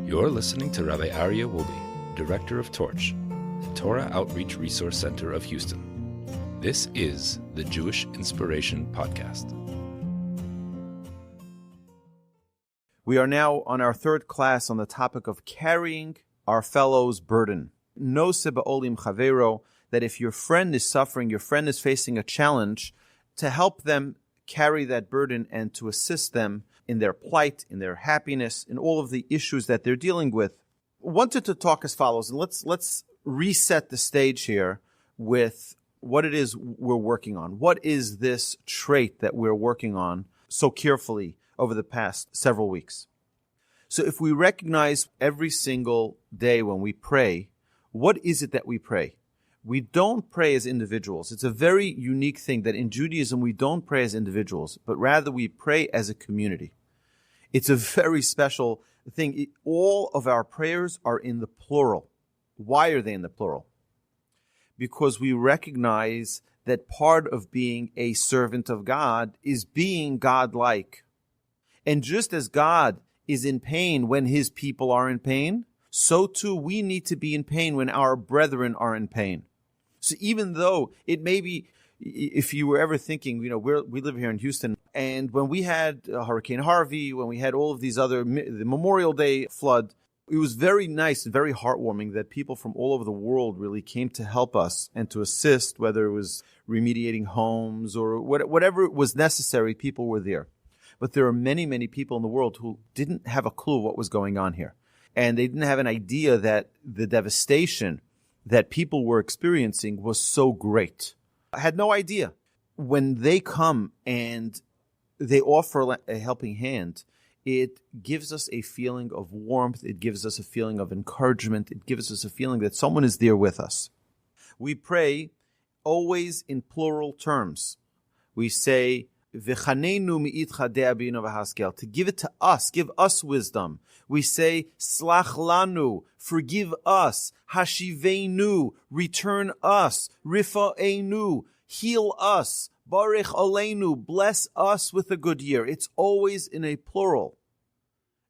You're listening to Rabbi Aryeh Wolbe, Director of Torch, the Torah Outreach Resource Center of Houston. This is the Jewish Inspiration Podcast. We are now on our third class on the topic of carrying our fellow's burden. Noseh Be'ol Im Chaveiro, that if your friend is suffering, your friend is facing a challenge, to help them carry that burden and to assist them in their plight, in their happiness, in all of the issues that they're dealing with. Wanted to talk as follows, and let's reset the stage here with what it is we're working on. What is this trait that we're working on so carefully over the past several weeks? So if we recognize every single day when we pray, what is it that we pray? We don't pray as individuals. It's a very unique thing that in Judaism we don't pray as individuals, but rather we pray as a community. It's a very special thing. All of our prayers are in the plural. Why are they in the plural? Because we recognize that part of being a servant of God is being God-like. And just as God is in pain when his people are in pain, so too we need to be in pain when our brethren are in pain. So even though it may be, if you were ever thinking, we live here in Houston, and when we had Hurricane Harvey, when we had all of these the Memorial Day flood, it was very nice and very heartwarming that people from all over the world really came to help us and to assist, whether it was remediating homes or whatever was necessary, people were there. But there are many, many people in the world who didn't have a clue what was going on here. And they didn't have an idea that the devastation that people were experiencing was so great. I had no idea. When they come and they offer a helping hand, it gives us a feeling of warmth. It gives us a feeling of encouragement. It gives us a feeling that someone is there with us. We pray always in plural terms. We say, V'chanenu mi'itcha de'abinu v'haskel, to give it to us, give us wisdom. We say, Slach lanu, forgive us. Hashivenu, return us. Rifa'enu, heal us. Barich aleinu, bless us with a good year. It's always in a plural.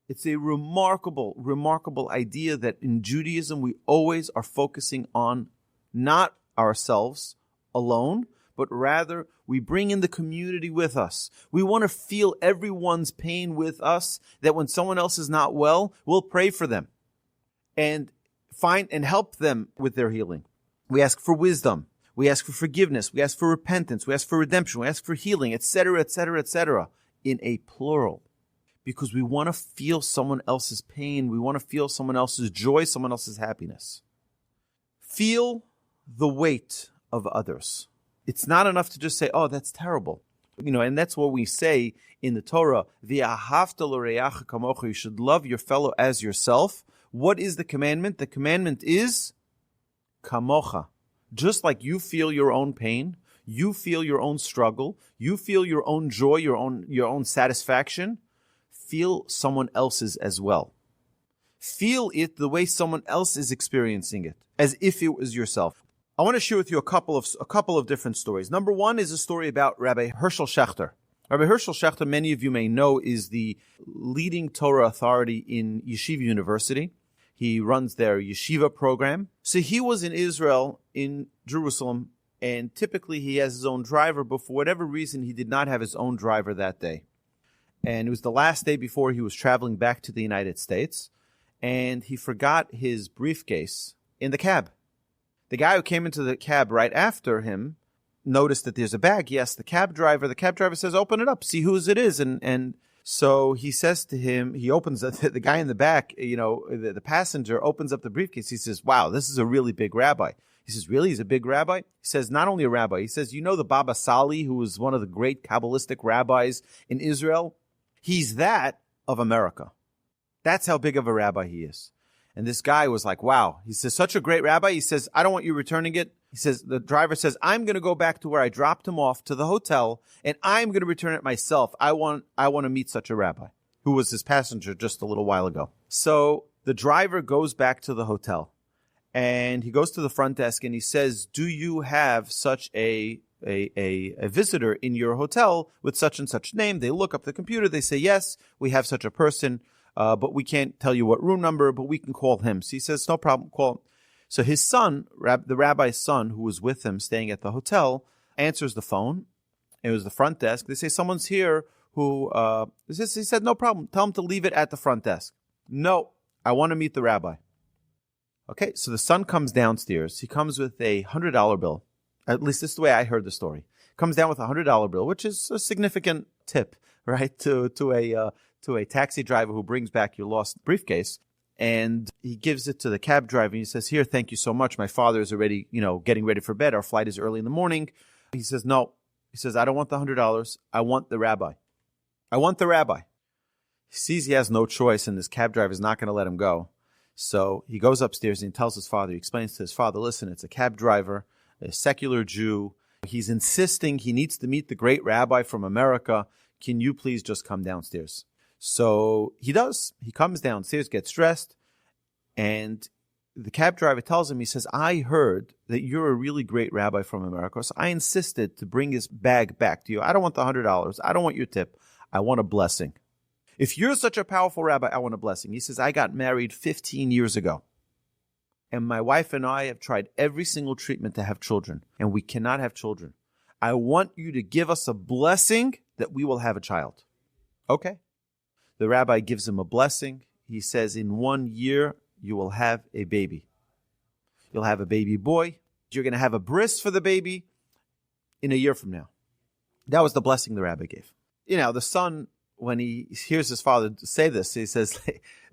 It's a remarkable, remarkable idea that in Judaism we always are focusing on not ourselves alone, but rather we bring in the community with us. We want to feel everyone's pain with us, that when someone else is not well, we'll pray for them and find and help them with their healing. We ask for wisdom. We ask for forgiveness. We ask for repentance. We ask for redemption. We ask for healing, etc., etc., etc., in a plural. Because we want to feel someone else's pain. We want to feel someone else's joy, someone else's happiness. Feel the weight of others. It's not enough to just say, oh, that's terrible. And that's what we say in the Torah, V'ahavta l'reacha kamocha, you should love your fellow as yourself. What is the commandment? The commandment is kamocha. Just like you feel your own pain, you feel your own struggle, you feel your own joy, your own satisfaction, feel someone else's as well. Feel it the way someone else is experiencing it, as if it was yourself. I want to share with you a couple of different stories. Number one is a story about Rabbi Hershel Schachter. Rabbi Hershel Schachter, many of you may know, is the leading Torah authority in Yeshiva University. He runs their yeshiva program. So he was in Israel, in Jerusalem, and typically he has his own driver, but for whatever reason, he did not have his own driver that day. And it was the last day before he was traveling back to the United States, and he forgot his briefcase in the cab. The guy who came into the cab right after him noticed that there's a bag. He asked the cab driver. The cab driver says, open it up, see whose it is. And so he says to him, he opens the guy in the back, the passenger opens up the briefcase. He says, wow, this is a really big rabbi. He says, really? He's a big rabbi? He says, not only a rabbi. He says, the Baba Sali, who was one of the great Kabbalistic rabbis in Israel? He's that of America. That's how big of a rabbi he is. And this guy was like, wow. He says, such a great rabbi. He says, I don't want you returning it. He says, the driver says, I'm going to go back to where I dropped him off to the hotel, and I'm going to return it myself. I want to meet such a rabbi, who was his passenger just a little while ago. So the driver goes back to the hotel, and he goes to the front desk, and he says, do you have such a visitor in your hotel with such and such name? They look up the computer. They say, yes, we have such a person. but we can't tell you what room number, but we can call him. So he says, no problem, call him. So his son, the rabbi's son, who was with him staying at the hotel, answers the phone. It was the front desk. They say, someone's here who, he said, no problem. Tell him to leave it at the front desk. No, I want to meet the rabbi. Okay, so the son comes downstairs. He comes with a $100 bill. At least this is the way I heard the story. Comes down with a $100 bill, which is a significant tip, right, to a taxi driver who brings back your lost briefcase. And he gives it to the cab driver. And he says, here, thank you so much. My father is already, getting ready for bed. Our flight is early in the morning. He says, no. He says, I don't want the $100. I want the rabbi. I want the rabbi. He sees he has no choice, and this cab driver is not going to let him go. So he goes upstairs and he tells his father, he explains to his father, listen, it's a cab driver, a secular Jew. He's insisting he needs to meet the great rabbi from America. Can you please just come downstairs? So he does. He comes downstairs, gets dressed, and the cab driver tells him, he says, I heard that you're a really great rabbi from America, so I insisted to bring his bag back to you. I don't want the $100. I don't want your tip. I want a blessing. If you're such a powerful rabbi, I want a blessing. He says, I got married 15 years ago, and my wife and I have tried every single treatment to have children, and we cannot have children. I want you to give us a blessing that we will have a child. Okay. The rabbi gives him a blessing. He says, in 1 year, you will have a baby. You'll have a baby boy. You're going to have a bris for the baby in a year from now. That was the blessing the rabbi gave. The son, when he hears his father say this, he says,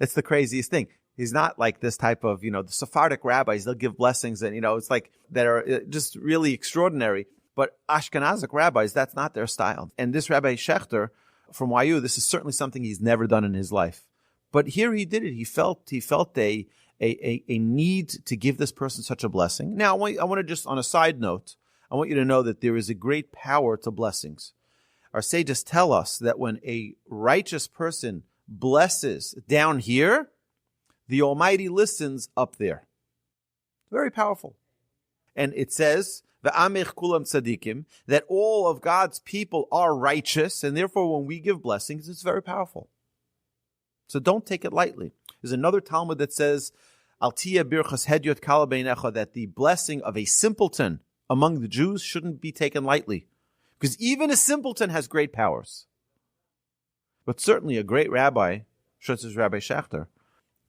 it's the craziest thing. He's not like this type of, the Sephardic rabbis. They'll give blessings and, it's like that are just really extraordinary. But Ashkenazic rabbis, that's not their style. And this Rabbi Schechter from YU, this is certainly something he's never done in his life. But here he did it. He felt a need to give this person such a blessing. Now, I want to just, on a side note, I want you to know that there is a great power to blessings. Our sages tell us that when a righteous person blesses down here, the Almighty listens up there. Very powerful. And it says, V'amich kulam tzadikim, that all of God's people are righteous, and therefore when we give blessings, it's very powerful. So don't take it lightly. There's another Talmud that says, Altia birchas hedyot kala beinecha, that the blessing of a simpleton among the Jews shouldn't be taken lightly. Because even a simpleton has great powers. But certainly a great rabbi, such as Rabbi Schechter,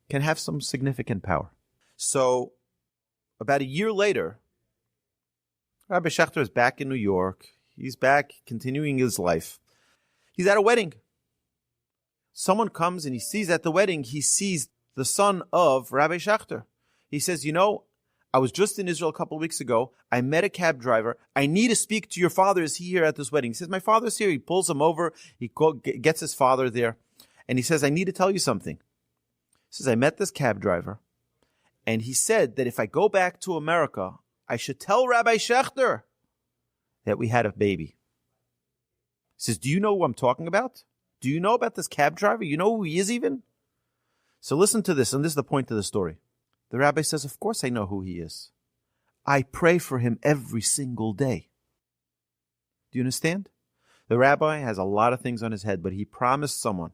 can have some significant power. So about a year later, Rabbi Schechter is back in New York. He's back continuing his life. He's at a wedding. Someone comes and he sees at the wedding, he sees the son of Rabbi Schechter. He says, I was just in Israel a couple of weeks ago. I met a cab driver. I need to speak to your father. Is he here at this wedding? He says, my father's here. He pulls him over. He gets his father there. And he says, I need to tell you something. He says, I met this cab driver. And he said that if I go back to America, I should tell Rabbi Schechter that we had a baby. He says, do you know who I'm talking about? Do you know about this cab driver? You know who he is even? So listen to this, and this is the point of the story. The rabbi says, of course I know who he is. I pray for him every single day. Do you understand? The rabbi has a lot of things on his head, but he promised someone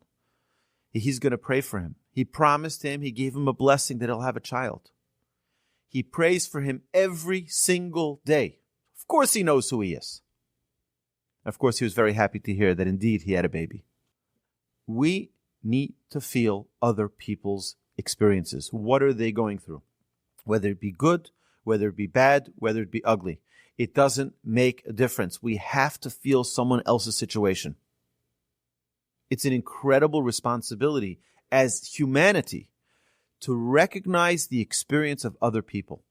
he's going to pray for him. He promised him, he gave him a blessing that he'll have a child. He prays for him every single day. Of course he knows who he is. Of course he was very happy to hear that indeed he had a baby. We need to feel other people's experiences. What are they going through? Whether it be good, whether it be bad, whether it be ugly. It doesn't make a difference. We have to feel someone else's situation. It's an incredible responsibility as humanity to recognize the experience of other people.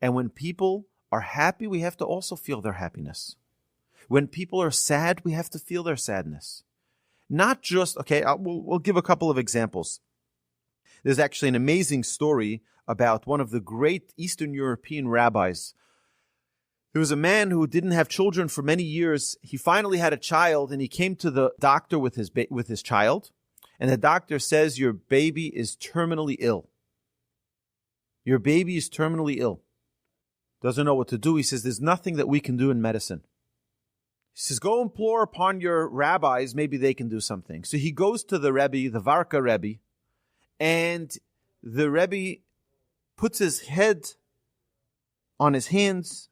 And when people are happy, we have to also feel their happiness. When people are sad, we have to feel their sadness. Not just, we'll give a couple of examples. There's actually an amazing story about one of the great Eastern European rabbis. There was a man who didn't have children for many years. He finally had a child, and he came to the doctor with his child. And the doctor says, your baby is terminally ill. Your baby is terminally ill. Doesn't know what to do. He says, there's nothing that we can do in medicine. He says, go implore upon your rabbis, maybe they can do something. So he goes to the Rebbe, the Varka Rebbe, and the Rebbe puts his head on his hands,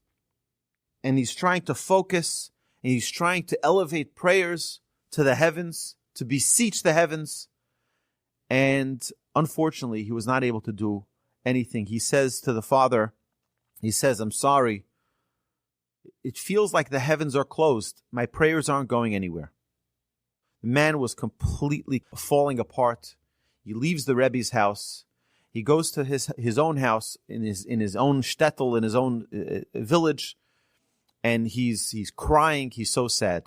and he's trying to focus, and he's trying to elevate prayers to the heavens, to beseech the heavens. And unfortunately, he was not able to do anything. He says to the Father, he says, I'm sorry. It feels like the heavens are closed. My prayers aren't going anywhere. The man was completely falling apart. He leaves the Rebbe's house. He goes to his own house, in his own shtetl, in his own village, and he's crying. He's so sad.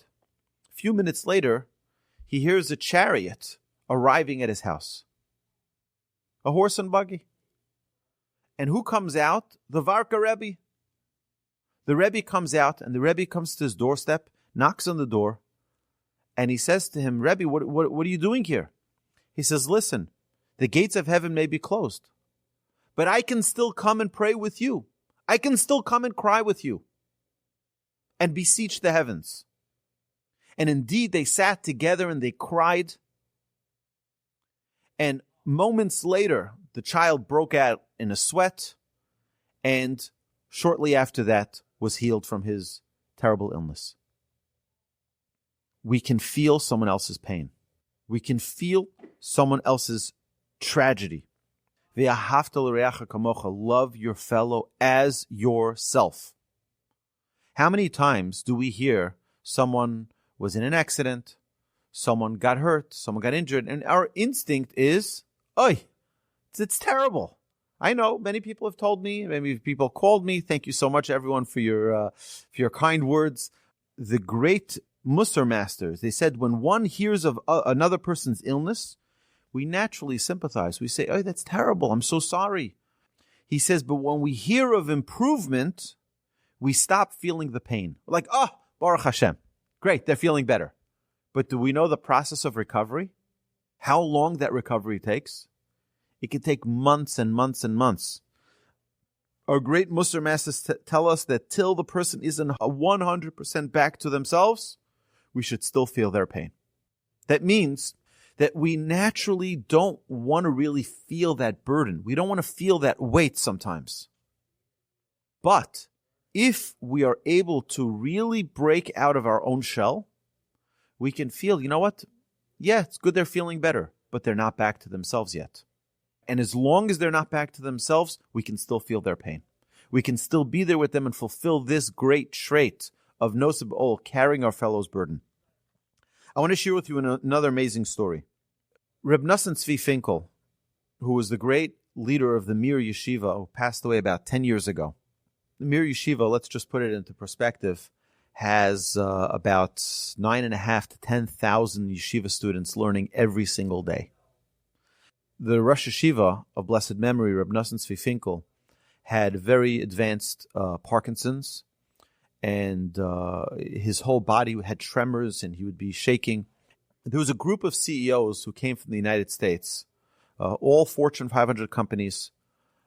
A few minutes later, he hears a chariot arriving at his house. A horse and buggy. And who comes out? The Varka Rebbe. The Rebbe comes out, and the Rebbe comes to his doorstep, knocks on the door, and he says to him, Rebbe, what are you doing here? He says, listen, the gates of heaven may be closed, but I can still come and pray with you. I can still come and cry with you and beseech the heavens. And indeed, they sat together and they cried. And moments later, the child broke out in a sweat, and shortly after that was healed from his terrible illness. We can feel someone else's pain. We can feel someone else's tragedy. Love your fellow as yourself. How many times do we hear someone was in an accident, someone got hurt, someone got injured, and our instinct is, "Oy, it's terrible." I know many people have told me, many people called me. Thank you so much, everyone, for your kind words. The great Musar masters, they said, when one hears of another person's illness, we naturally sympathize. We say, "Oh, that's terrible. I'm so sorry." He says, but when we hear of improvement, we stop feeling the pain. We're like, "Oh, Baruch Hashem. Great, they're feeling better." But do we know the process of recovery? How long that recovery takes? It can take months and months and months. Our great Musar masters tell us that till the person isn't 100% back to themselves, we should still feel their pain. That means that we naturally don't want to really feel that burden. We don't want to feel that weight sometimes. But if we are able to really break out of our own shell, we can feel, you know what? Yeah, it's good they're feeling better, but they're not back to themselves yet. And as long as they're not back to themselves, we can still feel their pain. We can still be there with them and fulfill this great trait of Noseh Be'ol, carrying our fellow's burden. I want to share with you another amazing story. Reb Nosson Tzvi Finkel, who was the great leader of the Mir Yeshiva, who passed away about 10 years ago. The Mir Yeshiva, let's just put it into perspective, has about 9,500 to 10,000 yeshiva students learning every single day. The Rosh Yeshiva of blessed memory, Reb Nosson Tzvi Finkel, had very advanced Parkinson's, and his whole body had tremors, and he would be shaking. There was a group of CEOs who came from the United States, all Fortune 500 companies,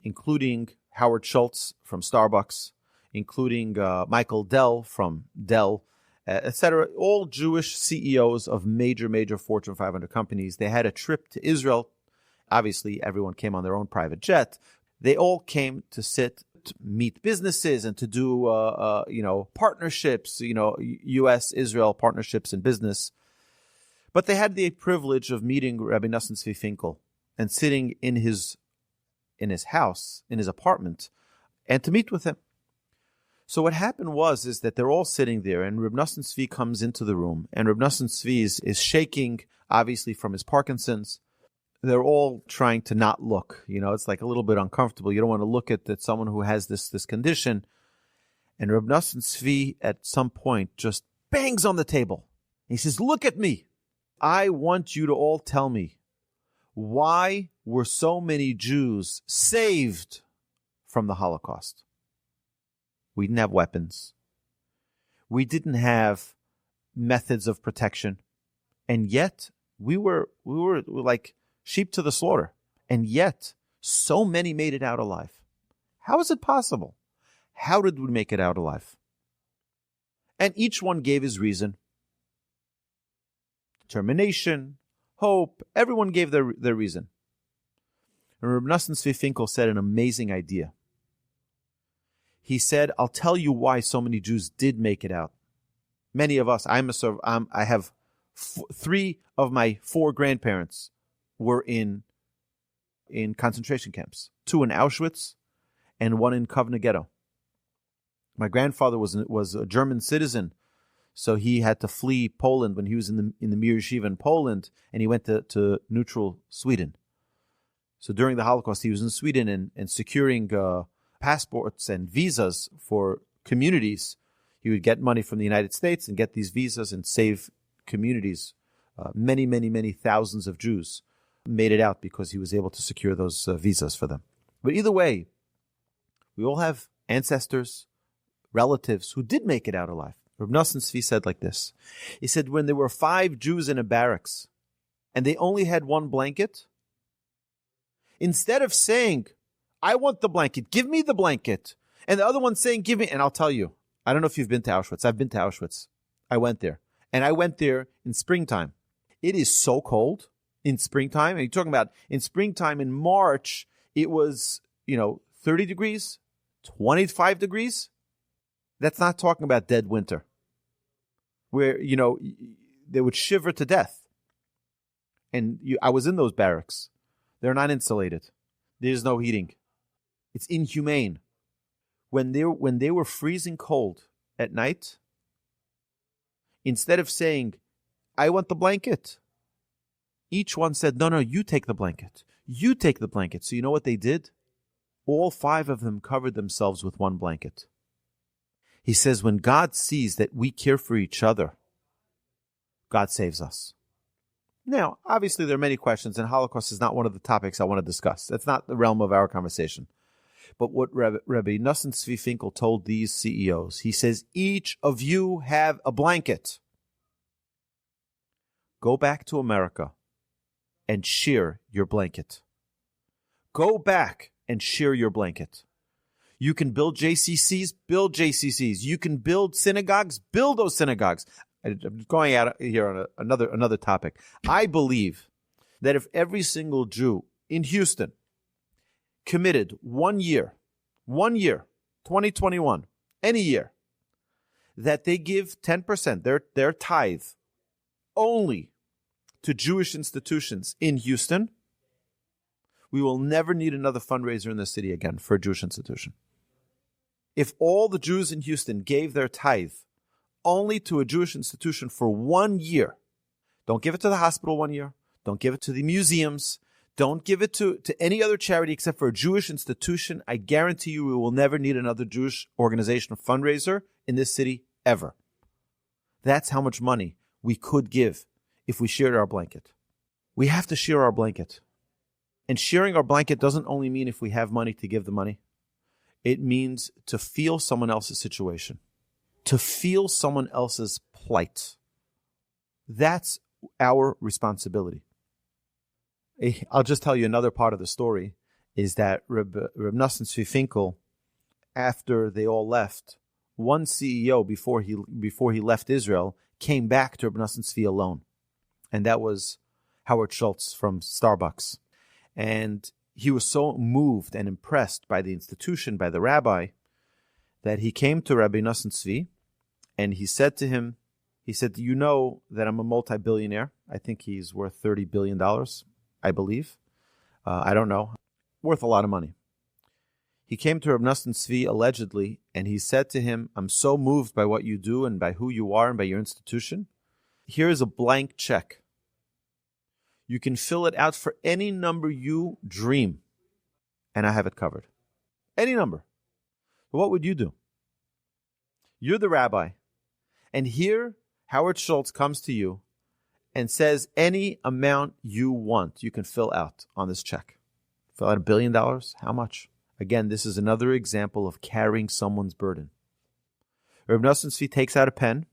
including Howard Schultz from Starbucks, including Michael Dell from Dell, etc. All Jewish CEOs of major Fortune 500 companies. They had a trip to Israel. Obviously, everyone came on their own private jet. They all came to sit, to meet businesses, and to do, partnerships, U.S.-Israel partnerships in business. But they had the privilege of meeting Rabbi Nosson Tzvi Finkel and sitting in his house, in his apartment, and to meet with him. So what happened is that they're all sitting there, and Reb Nosson Tzvi comes into the room, and Reb Nosson Tzvi is shaking, obviously, from his Parkinson's. They're all trying to not look. It's like a little bit uncomfortable. You don't want to look at someone who has this condition. And Reb Nosson Tzvi, at some point, just bangs on the table. He says, "Look at me. I want you to all tell me, why were so many Jews saved from the Holocaust? We didn't have weapons. We didn't have methods of protection. And yet, we were like sheep to the slaughter. And yet, so many made it out alive. How is it possible? How did we make it out alive?" And each one gave his reason. Determination, hope, everyone gave their reason. And Reb Nosson Tzvi Finkel said an amazing idea. He said, I'll tell you why so many Jews did make it out. Many of us, I have three of my four grandparents were in concentration camps. 2 in Auschwitz and 1 in Kovna Ghetto. My grandfather was a German citizen, so he had to flee Poland when he was in the Mir Yeshiva in Poland, and he went to neutral Sweden. So during the Holocaust, he was in Sweden and securing passports and visas for communities. He would get money from the United States and get these visas and save communities. Many, many, many thousands of Jews made it out because he was able to secure those visas for them. But either way, we all have ancestors, relatives who did make it out alive. Reb Nosson Tzvi said like this. He said, when there were 5 Jews in a barracks and they only had 1 blanket, instead of saying, I want the blanket, give me the blanket, and the other one saying, give me, and I'll tell you, I don't know if you've been to Auschwitz. I've been to Auschwitz. I went there. And I went there in springtime. It is so cold in springtime. And you're talking about in springtime, in March, it was, 30 degrees, 25 degrees. That's not talking about dead winter, where, they would shiver to death. And I was in those barracks. They're not insulated. There's no heating. It's inhumane. When they were freezing cold at night, instead of saying, I want the blanket, each one said, no, you take the blanket. You take the blanket. So you know what they did? All 5 of them covered themselves with 1 blanket. He says, when God sees that we care for each other, God saves us. Now, obviously, there are many questions, and Holocaust is not one of the topics I want to discuss. That's not the realm of our conversation. But what Rabbi Nosson Tzvi Finkel told these CEOs, he says, each of you have a blanket. Go back to America and share your blanket. Go back and share your blanket. You can build JCCs, build JCCs. You can build synagogues, build those synagogues. I'm going out here on another topic. I believe that if every single Jew in Houston committed 1 year, 2021, any year, that they give 10%, their tithe, only to Jewish institutions in Houston, we will never need another fundraiser in the city again for a Jewish institution. If all the Jews in Houston gave their tithe only to a Jewish institution for 1 year, don't give it to the hospital 1 year, don't give it to the museums, don't give it to any other charity except for a Jewish institution, I guarantee you we will never need another Jewish organization fundraiser in this city ever. That's how much money we could give if we shared our blanket. We have to share our blanket. And sharing our blanket doesn't only mean if we have money to give the money. It means to feel someone else's situation, to feel someone else's plight. That's our responsibility. I'll just tell you another part of the story is that Reb Nosson Tzvi Finkel, after they all left, one CEO before he left Israel came back to Reb Nosson Tzvi alone, and that was Howard Schultz from Starbucks. And he was so moved and impressed by the institution, by the rabbi, that he came to Rabbi Nosson Tzvi, and he said to him, you know that I'm a multi-billionaire. I think he's worth $30 billion, I believe. I don't know. Worth a lot of money. He came to Rabbi Nosson Tzvi allegedly, and he said to him, I'm so moved by what you do and by who you are and by your institution. Here is a blank check. You can fill it out for any number you dream, and I have it covered. Any number. What would you do? You're the rabbi, and here Howard Schultz comes to you and says any amount you want you can fill out on this check. Fill out $1 billion? How much? Again, this is another example of carrying someone's burden. Reb Nosson Tzvi takes out a pen,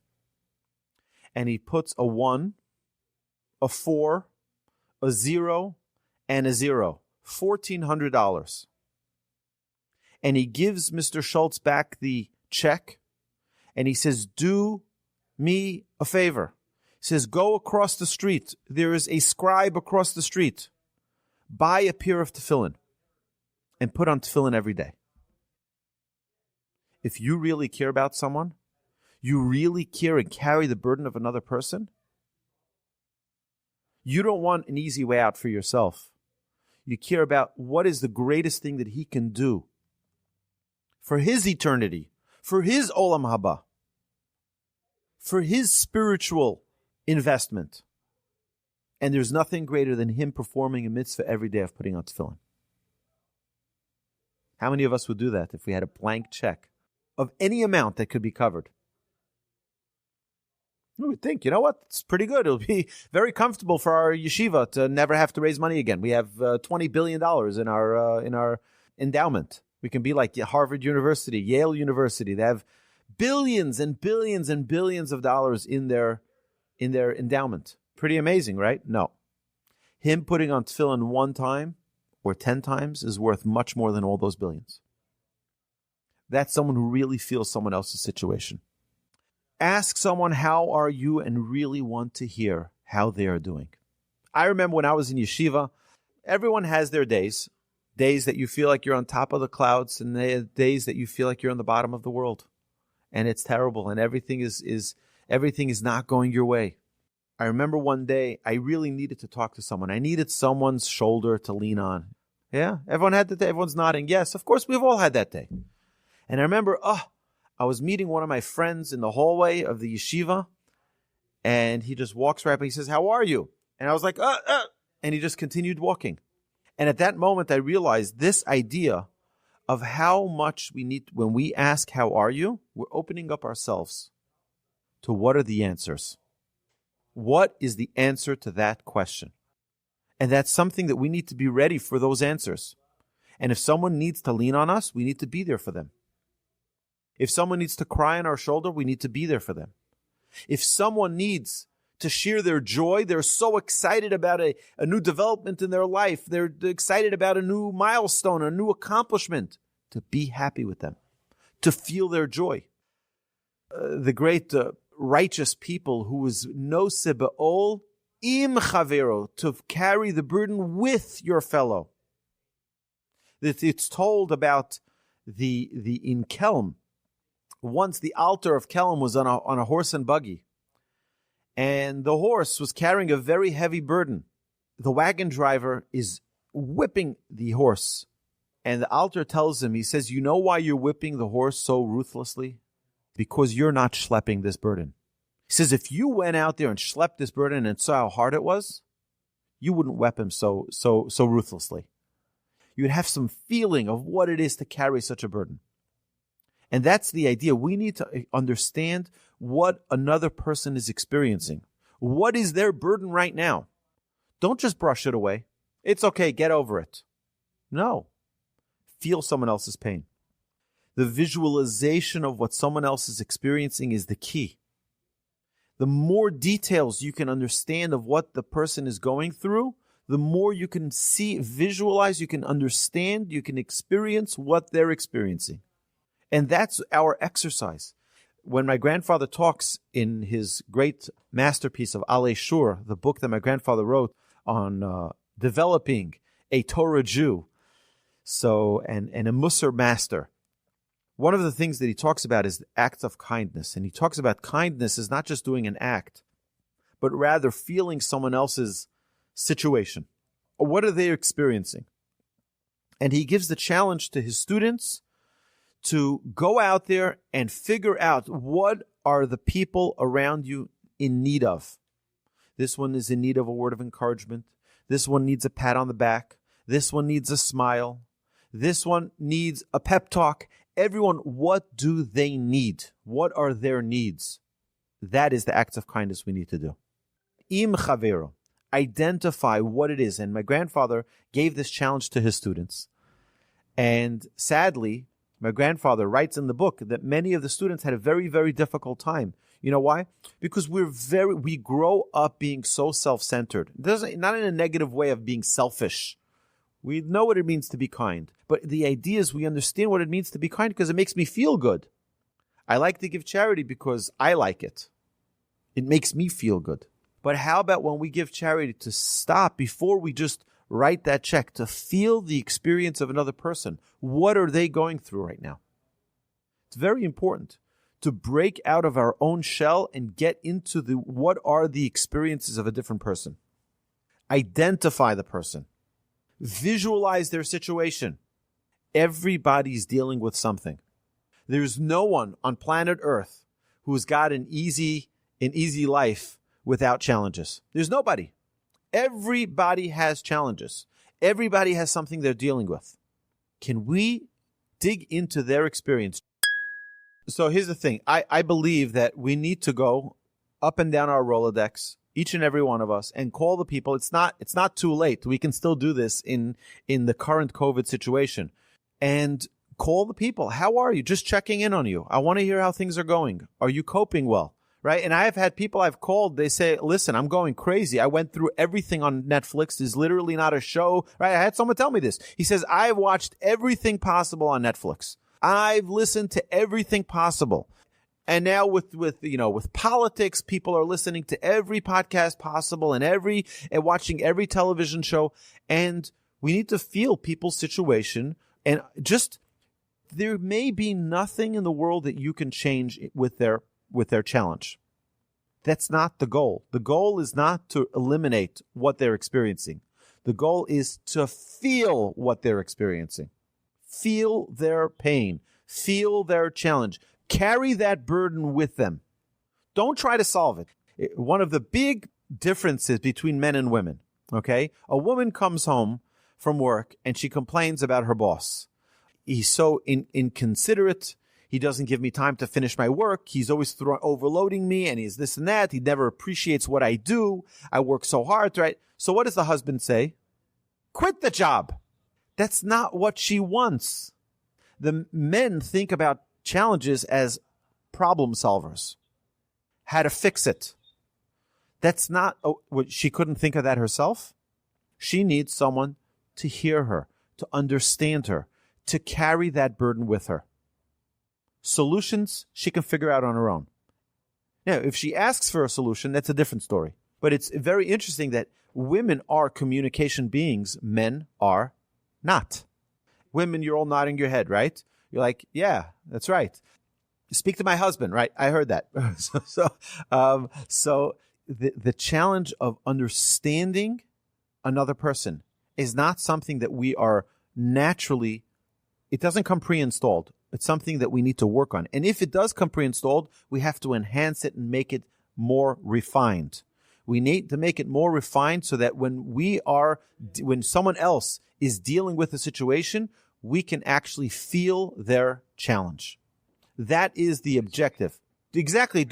and he puts a 1, a 4, a 0, and a 0. $1,400. And he gives Mr. Schultz back the check, And he says, do me a favor. He says, go across the street. There is a scribe across the street. Buy a pair of tefillin and put on tefillin every day. If you really care about someone, you really care and carry the burden of another person, you don't want an easy way out for yourself. You care about what is the greatest thing that he can do for his eternity, for his olam haba, for his spiritual investment. And there's nothing greater than him performing a mitzvah every day of putting on tefillin. How many of us would do that if we had a blank check of any amount that could be covered? We would think, you know what, it's pretty good. It'll be very comfortable for our yeshiva to never have to raise money again. We have $20 billion in our endowment. We can be like Harvard University, Yale University. They have billions and billions and billions of dollars in their endowment. Pretty amazing, right? No. Him putting on tefillin one time or 10 times is worth much more than all those billions. That's someone who really feels someone else's situation. Ask someone, how are you, and really want to hear how they are doing. I remember when I was in yeshiva, everyone has their days that you feel like you're on top of the clouds, and days that you feel like you're on the bottom of the world. And it's terrible, and everything is not going your way. I remember one day I really needed to talk to someone. I needed someone's shoulder to lean on. Yeah, everyone had that day. Everyone's nodding. Yes, of course, we've all had that day. And I remember, I was meeting one of my friends in the hallway of the yeshiva, and he just walks right up and he says, how are you? And I was like, and he just continued walking. And at that moment, I realized this idea of how much we need, when we ask, how are you? We're opening up ourselves to what are the answers. What is the answer to that question? And that's something that we need to be ready for those answers. And if someone needs to lean on us, we need to be there for them. If someone needs to cry on our shoulder, we need to be there for them. If someone needs to share their joy, they're so excited about a new development in their life, they're excited about a new milestone, a new accomplishment, to be happy with them, to feel their joy. The great righteous people who was Noseh Be'ol Im Chaveiro, to carry the burden with your fellow. It's told about the in Kelm. Once the altar of Kelm was on a horse and buggy, and the horse was carrying a very heavy burden. The wagon driver is whipping the horse, and the altar tells him, he says, you know why you're whipping the horse so ruthlessly? Because you're not schlepping this burden. He says, if you went out there and schlepped this burden and saw how hard it was, you wouldn't whip him so ruthlessly. You'd have some feeling of what it is to carry such a burden. And that's the idea. We need to understand what another person is experiencing. What is their burden right now? Don't just brush it away. It's okay, get over it. No. Feel someone else's pain. The visualization of what someone else is experiencing is the key. The more details you can understand of what the person is going through, the more you can see, visualize, you can understand, you can experience what they're experiencing. And that's our exercise. When my grandfather talks in his great masterpiece of Alei Shur, the book that my grandfather wrote on developing a Torah Jew, and a Musar master, one of the things that he talks about is acts of kindness. And he talks about kindness is not just doing an act, but rather feeling someone else's situation. Or what are they experiencing? And he gives the challenge to his students to go out there and figure out what are the people around you in need of. This one is in need of a word of encouragement. This one needs a pat on the back. This one needs a smile. This one needs a pep talk. Everyone, what do they need? What are their needs? That is the acts of kindness we need to do. Im Chaveiro. Identify what it is. And my grandfather gave this challenge to his students. And sadly, my grandfather writes in the book that many of the students had a very, very difficult time. You know why? Because we grow up being so self-centered. Not in a negative way of being selfish. We know what it means to be kind. But the idea is we understand what it means to be kind because it makes me feel good. I like to give charity because I like it. It makes me feel good. But how about when we give charity to stop before we just write that check, to feel the experience of another person? What are they going through right now? It's very important to break out of our own shell and get into what are the experiences of a different person. Identify the person. Visualize their situation. Everybody's dealing with something. There's no one on planet Earth who's got an easy life without challenges. There's nobody. Everybody has challenges. Everybody has something they're dealing with. Can we dig into their experience? So here's the thing. I believe that we need to go up and down our Rolodex, each and every one of us, and call the people. It's not too late. We can still do this in the current COVID situation. And call the people. How are you? Just checking in on you. I want to hear how things are going. Are you coping well? Right? And I have had people I've called, they say, listen, I'm going crazy. I went through everything on Netflix. There's literally not a show. Right? I had someone tell me this. He says, I've watched everything possible on Netflix. I've listened to everything possible. And now with politics, people are listening to every podcast possible and watching every television show. And we need to feel people's situation. And just, there may be nothing in the world that you can change with their challenge. That's not the goal. The goal is not to eliminate what they're experiencing. The goal is to feel what they're experiencing. Feel their pain. Feel their challenge. Carry that burden with them. Don't try to solve it. One of the big differences between men and women, okay? A woman comes home from work and she complains about her boss. He's so inconsiderate. He doesn't give me time to finish my work. He's always overloading me, and he's this and that. He never appreciates what I do. I work so hard, right? So what does the husband say? Quit the job. That's not what she wants. The men think about challenges as problem solvers. How to fix it. That's not, she couldn't think of that herself. She needs someone to hear her, to understand her, to carry that burden with her. Solutions she can figure out on her own. Now, if she asks for a solution, that's a different story. But it's very interesting that women are communication beings, men are not. Women, you're all nodding your head, right? You're like, yeah, that's right. Speak to my husband, right? I heard that. So the challenge of understanding another person is not something that we are naturally, it doesn't come pre-installed. It's something that we need to work on. And if it does come pre-installed, we have to enhance it and make it more refined. We need to make it more refined so that when someone else is dealing with a situation, we can actually feel their challenge. That is the objective. Exactly.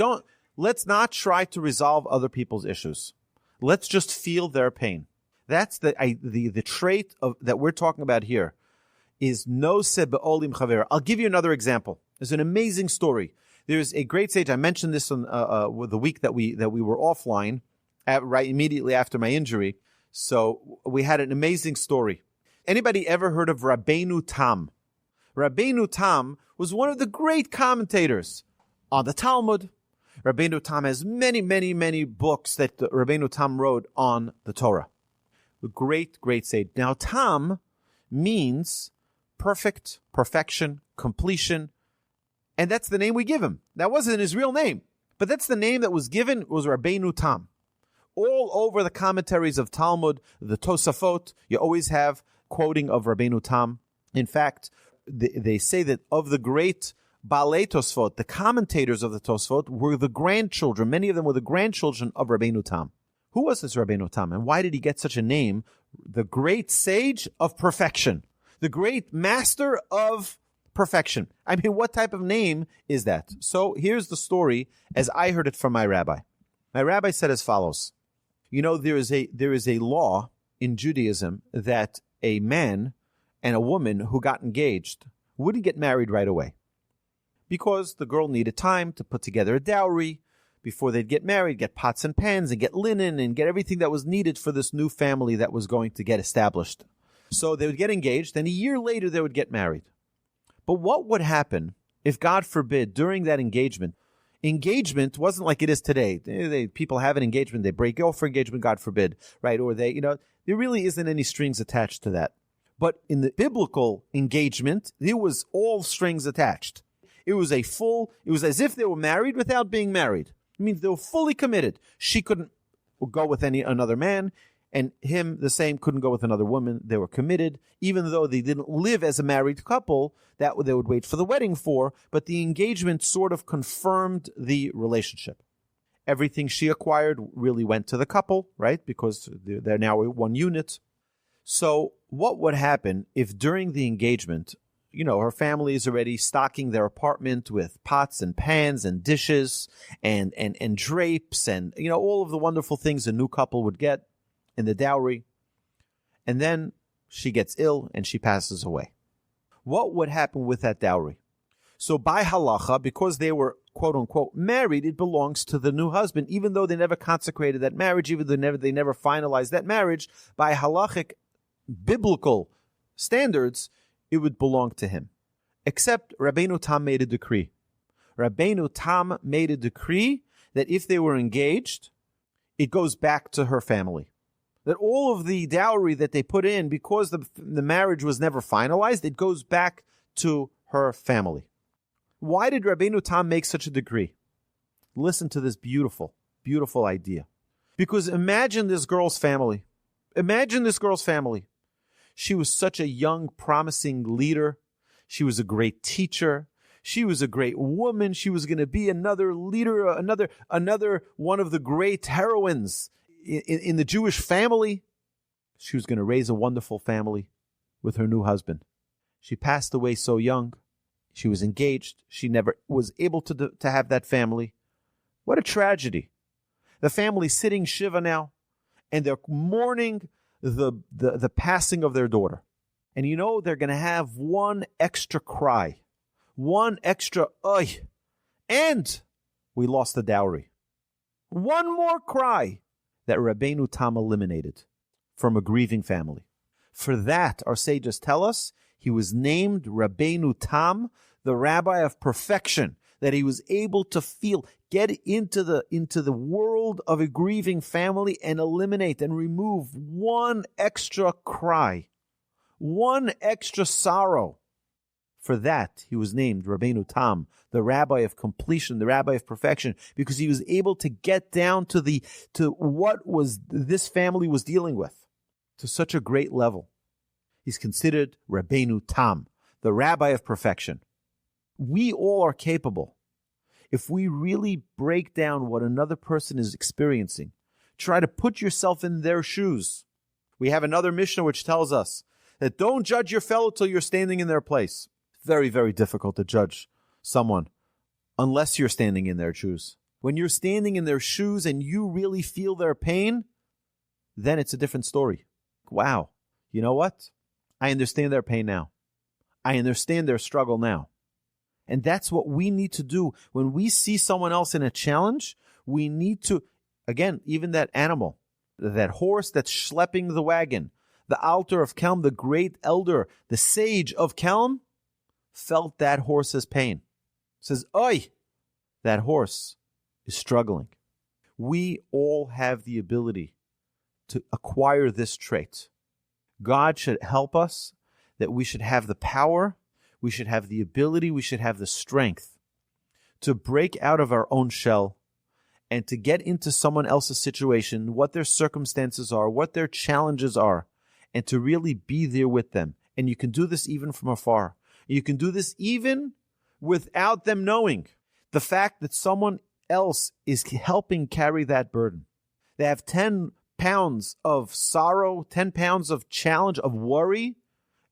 Let's not try to resolve other people's issues. Let's just feel their pain. That's the trait that we're talking about here. Is Noseh Be'ol Im Chaveiro. I'll give you another example. There's an amazing story. There's a great sage. I mentioned this on the week that we were offline, right immediately after my injury. So we had an amazing story. Anybody ever heard of Rabbeinu Tam? Rabbeinu Tam was one of the great commentators on the Talmud. Rabbeinu Tam has many, many, many books that Rabbeinu Tam wrote on the Torah. A great, great sage. Now, Tam means perfect, perfection, completion. And that's the name we give him. That wasn't his real name. But that's the name that was given, was Rabbeinu Tam. All over the commentaries of Talmud, the Tosafot, you always have quoting of Rabbeinu Tam. In fact, they say that of the great Balei Tosfot, the commentators of the Tosfot, were the grandchildren. Many of them were the grandchildren of Rabbeinu Tam. Who was this Rabbeinu Tam, and why did he get such a name? The great sage of perfection. The great master of perfection. I mean, what type of name is that? So here's the story as I heard it from my rabbi. My rabbi said as follows. You know, there is a law in Judaism that a man and a woman who got engaged wouldn't get married right away because the girl needed time to put together a dowry before they'd get married, get pots and pans and get linen and get everything that was needed for this new family that was going to get established. So they would get engaged, and a year later they would get married. But what would happen if God forbid, during that engagement wasn't like it is today. People have an engagement, they break off for engagement, God forbid, right? Or there really isn't any strings attached to that. But in the biblical engagement, there was all strings attached. It was as if they were married without being married. It means they were fully committed. She couldn't go with another man, and him, the same, couldn't go with another woman. They were committed, even though they didn't live as a married couple, that they would wait for the wedding for, but the engagement sort of confirmed the relationship. Everything she acquired really went to the couple, right? Because they're now one unit. So what would happen if during the engagement, her family is already stocking their apartment with pots and pans and dishes and drapes and, all of the wonderful things a new couple would get in the dowry. And then she gets ill and she passes away. What would happen with that dowry? So by halacha, because they were quote unquote married, it belongs to the new husband, even though they never consecrated that marriage, even though they never finalized that marriage. By halachic biblical standards, it would belong to him. Except Rabbeinu Tam made a decree. Rabbeinu Tam made a decree that if they were engaged, it goes back to her family. That all of the dowry that they put in, because the marriage was never finalized, it goes back to her family. Why did Rabbeinu Tam make such a decree? Listen to this beautiful, beautiful idea. Because imagine this girl's family. Imagine this girl's family. She was such a young, promising leader. She was a great teacher. She was a great woman. She was going to be another leader, another one of the great heroines in the Jewish family. She was going to raise a wonderful family with her new husband. She passed away so young. She was engaged. She never was able to have that family. What a tragedy. The family's sitting Shiva now, and they're mourning the passing of their daughter. And they're going to have one extra cry, one extra oy, and we lost the dowry. One more cry that Rabbeinu Tam eliminated from a grieving family. For that, our sages tell us, he was named Rabbeinu Tam, the rabbi of perfection, that he was able to get into the world of a grieving family and eliminate and remove one extra cry, one extra sorrow. For that, he was named Rabbeinu Tam, the rabbi of completion, the rabbi of perfection, because he was able to get down to what was this family was dealing with, to such a great level. He's considered Rabbeinu Tam, the rabbi of perfection. We all are capable, if we really break down what another person is experiencing, try to put yourself in their shoes. We have another Mishnah which tells us that don't judge your fellow till you're standing in their place. Very, very difficult to judge someone unless you're standing in their shoes. When you're standing in their shoes and you really feel their pain, then it's a different story. Wow, you know what? I understand their pain now. I understand their struggle now. And that's what we need to do. When we see someone else in a challenge, we need to, again, even that animal, that horse that's schlepping the wagon, the altar of Kelm, the great elder, the sage of Kelm, felt that horse's pain. Says, oi, that horse is struggling. We all have the ability to acquire this trait. God should help us, that we should have the power, we should have the ability, we should have the strength to break out of our own shell and to get into someone else's situation, what their circumstances are, what their challenges are, and to really be there with them. And you can do this even from afar. You can do this even without them knowing. The fact that someone else is helping carry that burden. They have 10 pounds of sorrow, 10 pounds of challenge, of worry,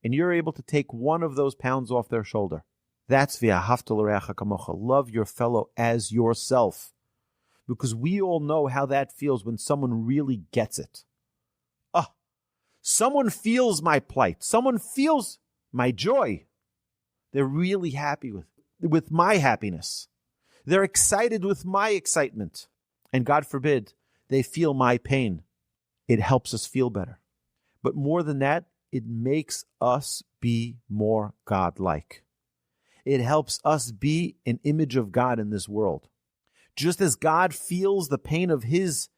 and you're able to take one of those pounds off their shoulder. That's v'ahavta l'reacha kamocha. Love your fellow as yourself. Because we all know how that feels when someone really gets it. Someone feels my plight. Someone feels my joy. They're really happy with my happiness. They're excited with my excitement. And God forbid, they feel my pain. It helps us feel better. But more than that, it makes us be more God-like. It helps us be an image of God in this world. Just as God feels the pain of his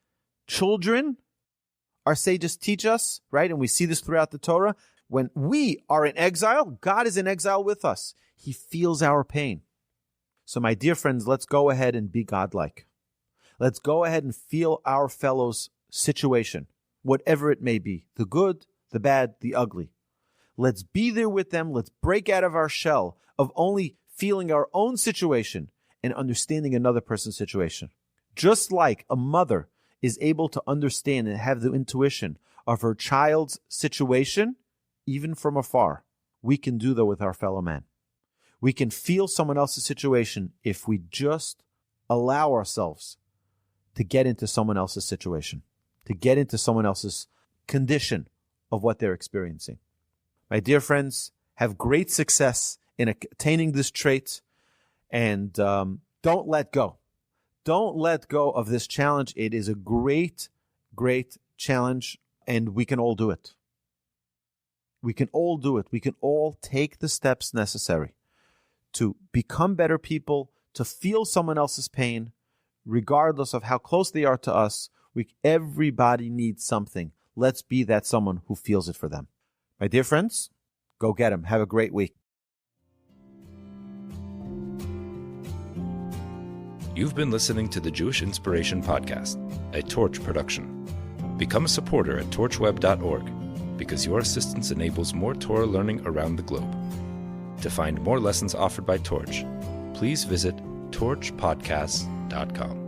children, our sages teach us, right? And we see this throughout the Torah. When we are in exile, God is in exile with us. He feels our pain. So my dear friends, let's go ahead and be godlike. Let's go ahead and feel our fellow's situation, whatever it may be, the good, the bad, the ugly. Let's be there with them. Let's break out of our shell of only feeling our own situation and understanding another person's situation. Just like a mother is able to understand and have the intuition of her child's situation, even from afar, we can do that with our fellow man. We can feel someone else's situation if we just allow ourselves to get into someone else's situation, to get into someone else's condition of what they're experiencing. My dear friends, have great success in attaining this trait, and don't let go. Don't let go of this challenge. It is a great, great challenge, and we can all do it. We can all do it. We can all take the steps necessary to become better people, to feel someone else's pain, regardless of how close they are to us. Everybody needs something. Let's be that someone who feels it for them. My dear friends, go get them. Have a great week. You've been listening to the Jewish Inspiration Podcast, a Torch production. Become a supporter at torchweb.org because your assistance enables more Torah learning around the globe. To find more lessons offered by Torch, please visit torchpodcasts.com.